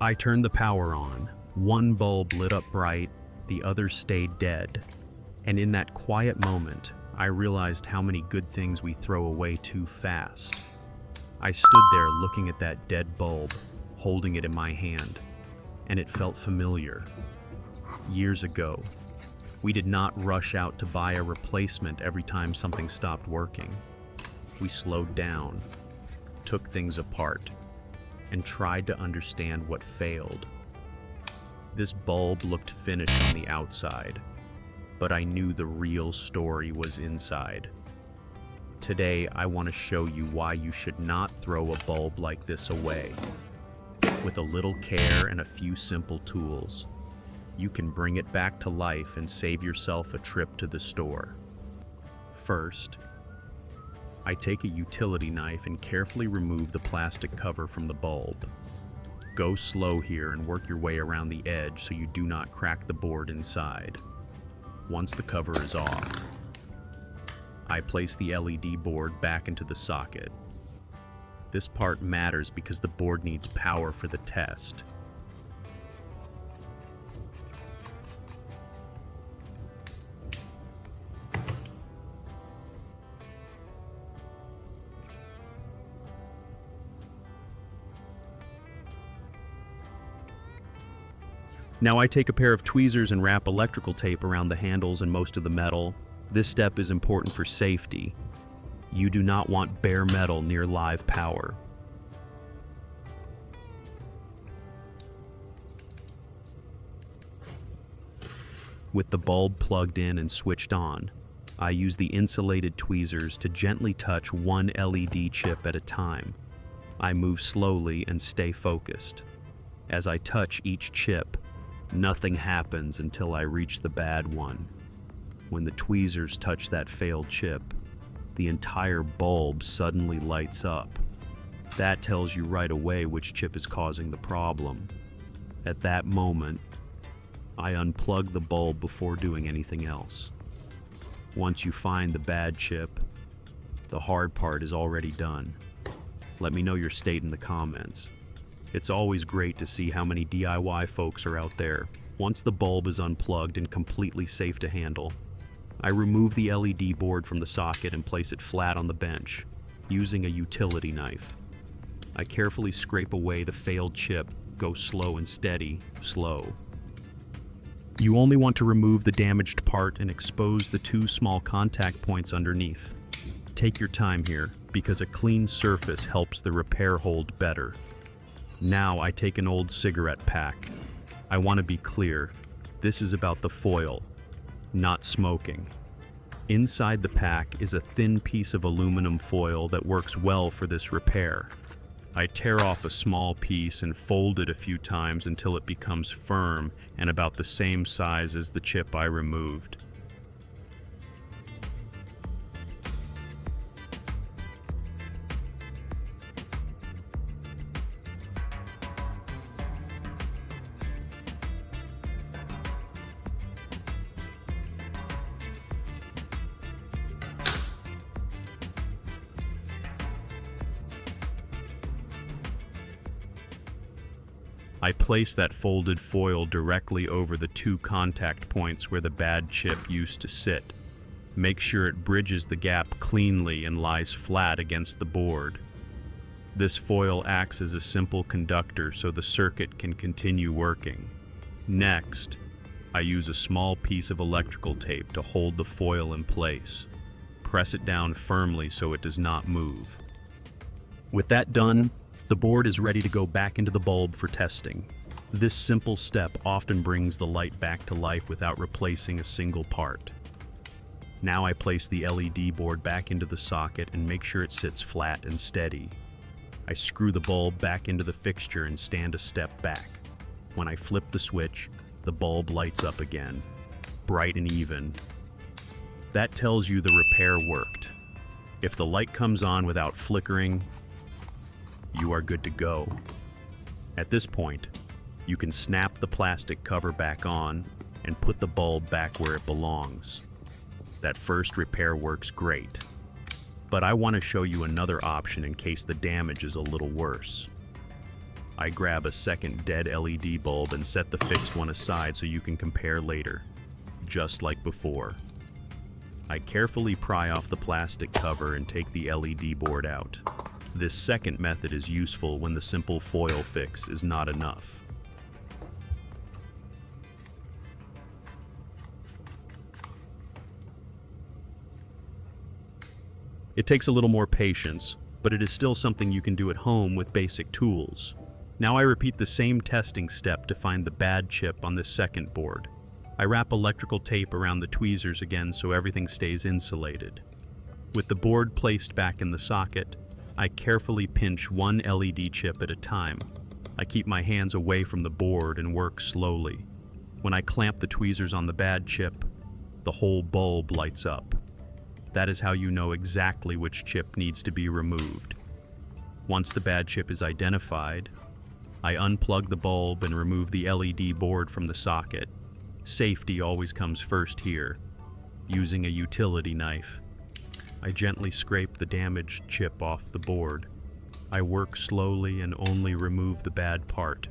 I turned the power on. One bulb lit up bright, the other stayed dead. And in that quiet moment, I realized how many good things we throw away too fast. I stood there looking at that dead bulb, holding it in my hand, and it felt familiar. Years ago, we did not rush out to buy a replacement every time something stopped working. We slowed down, took things apart, and tried to understand what failed. This bulb looked finished on the outside, but I knew the real story was inside. Today, I want to show you why you should not throw a bulb like this away. With a little care and a few simple tools, you can bring it back to life and save yourself a trip to the store. First, I take a utility knife and carefully remove the plastic cover from the bulb. Go slow here and work your way around the edge so you do not crack the board inside. Once the cover is off, I place the LED board back into the socket. This part matters because the board needs power for the test. Now I take a pair of tweezers and wrap electrical tape around the handles and most of the metal. This step is important for safety. You do not want bare metal near live power. With the bulb plugged in and switched on, I use the insulated tweezers to gently touch one LED chip at a time. I move slowly and stay focused. As I touch each chip, nothing happens until I reach the bad one. When the tweezers touch that failed chip, the entire bulb suddenly lights up. That tells you right away which chip is causing the problem. At that moment, I unplug the bulb before doing anything else. Once you find the bad chip, the hard part is already done. Let me know your state in the comments. It's always great to see how many DIY folks are out there. Once the bulb is unplugged and completely safe to handle, I remove the LED board from the socket and place it flat on the bench, using a utility knife. I carefully scrape away the failed chip. Go slow and steady, slow. You only want to remove the damaged part and expose the two small contact points underneath. Take your time here, because a clean surface helps the repair hold better. Now I take an old cigarette pack. I want to be clear, this is about the foil, not smoking. Inside the pack is a thin piece of aluminum foil that works well for this repair. I tear off a small piece and fold it a few times until it becomes firm and about the same size as the chip I removed. I place that folded foil directly over the two contact points where the bad chip used to sit. Make sure it bridges the gap cleanly and lies flat against the board. This foil acts as a simple conductor so the circuit can continue working. Next, I use a small piece of electrical tape to hold the foil in place. Press it down firmly so it does not move. With that done, the board is ready to go back into the bulb for testing. This simple step often brings the light back to life without replacing a single part. Now I place the LED board back into the socket and make sure it sits flat and steady. I screw the bulb back into the fixture and stand a step back. When I flip the switch, the bulb lights up again, bright and even. That tells you the repair worked. If the light comes on without flickering, you are good to go. At this point, you can snap the plastic cover back on and put the bulb back where it belongs. That first repair works great. But I want to show you another option in case the damage is a little worse. I grab a second dead LED bulb and set the fixed one aside so you can compare later, just like before. I carefully pry off the plastic cover and take the LED board out. This second method is useful when the simple foil fix is not enough. It takes a little more patience, but it is still something you can do at home with basic tools. Now I repeat the same testing step to find the bad chip on this second board. I wrap electrical tape around the tweezers again so everything stays insulated. With the board placed back in the socket, I carefully pinch one LED chip at a time. I keep my hands away from the board and work slowly. When I clamp the tweezers on the bad chip, the whole bulb lights up. That is how you know exactly which chip needs to be removed. Once the bad chip is identified, I unplug the bulb and remove the LED board from the socket. Safety always comes first here. Using a utility knife, I gently scrape the damaged chip off the board. I work slowly and only remove the bad part,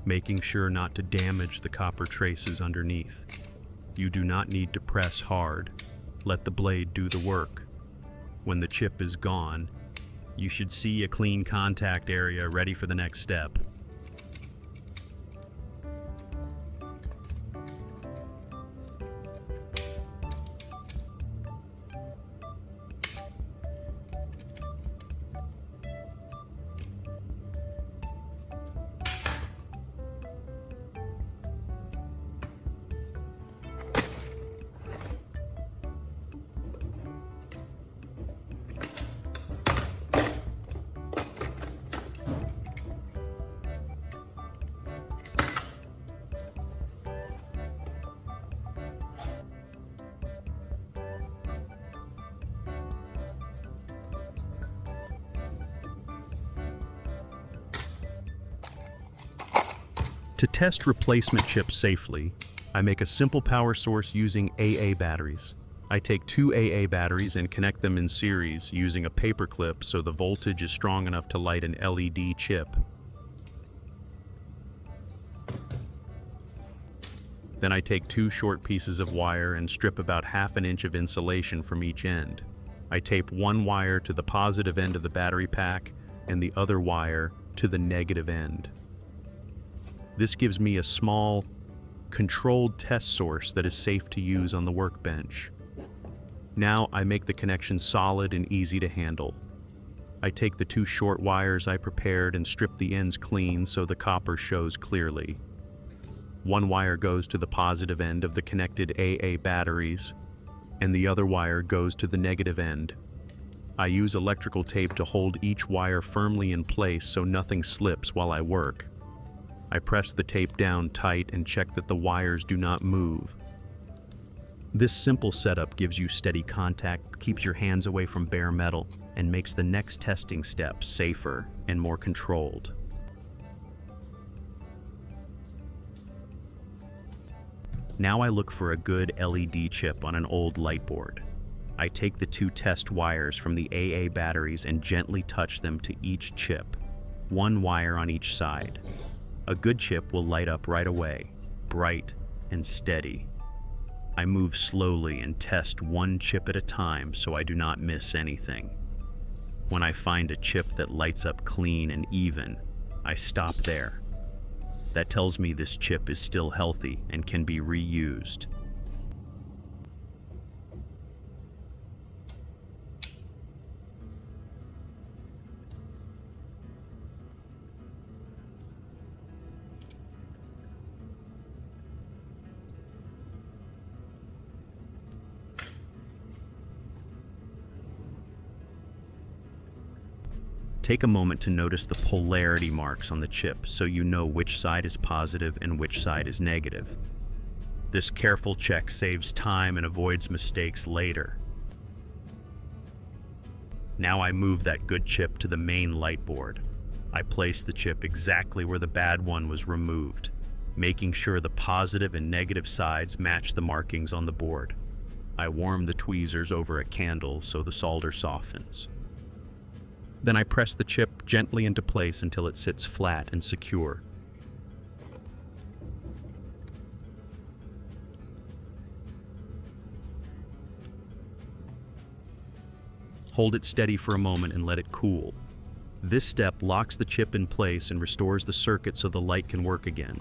making sure not to damage the copper traces underneath. You do not need to press hard. Let the blade do the work. When the chip is gone, you should see a clean contact area ready for the next step. To test replacement chips safely, I make a simple power source using AA batteries. I take two AA batteries and connect them in series using a paper clip so the voltage is strong enough to light an LED chip. Then I take two short pieces of wire and strip about ½ inch of insulation from each end. I tape one wire to the positive end of the battery pack and the other wire to the negative end. This gives me a small, controlled test source that is safe to use on the workbench. Now I make the connection solid and easy to handle. I take the two short wires I prepared and strip the ends clean so the copper shows clearly. One wire goes to the positive end of the connected AA batteries, and the other wire goes to the negative end. I use electrical tape to hold each wire firmly in place so nothing slips while I work. I press the tape down tight and check that the wires do not move. This simple setup gives you steady contact, keeps your hands away from bare metal, and makes the next testing step safer and more controlled. Now I look for a good LED chip on an old light board. I take the two test wires from the AA batteries and gently touch them to each chip, one wire on each side. A good chip will light up right away, bright and steady. I move slowly and test one chip at a time so I do not miss anything. When I find a chip that lights up clean and even, I stop there. That tells me this chip is still healthy and can be reused. Take a moment to notice the polarity marks on the chip so you know which side is positive and which side is negative. This careful check saves time and avoids mistakes later. Now I move that good chip to the main light board. I place the chip exactly where the bad one was removed, making sure the positive and negative sides match the markings on the board. I warm the tweezers over a candle so the solder softens. Then I press the chip gently into place until it sits flat and secure. Hold it steady for a moment and let it cool. This step locks the chip in place and restores the circuit so the light can work again.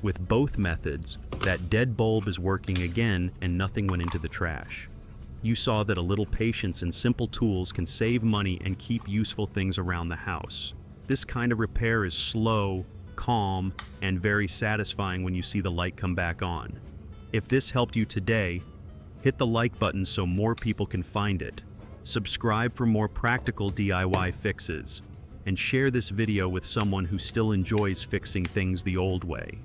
With both methods, that dead bulb is working again and nothing went into the trash. You saw that a little patience and simple tools can save money and keep useful things around the house. This kind of repair is slow, calm, and very satisfying when you see the light come back on. If this helped you today, hit the like button so more people can find it. Subscribe for more practical DIY fixes, and share this video with someone who still enjoys fixing things the old way.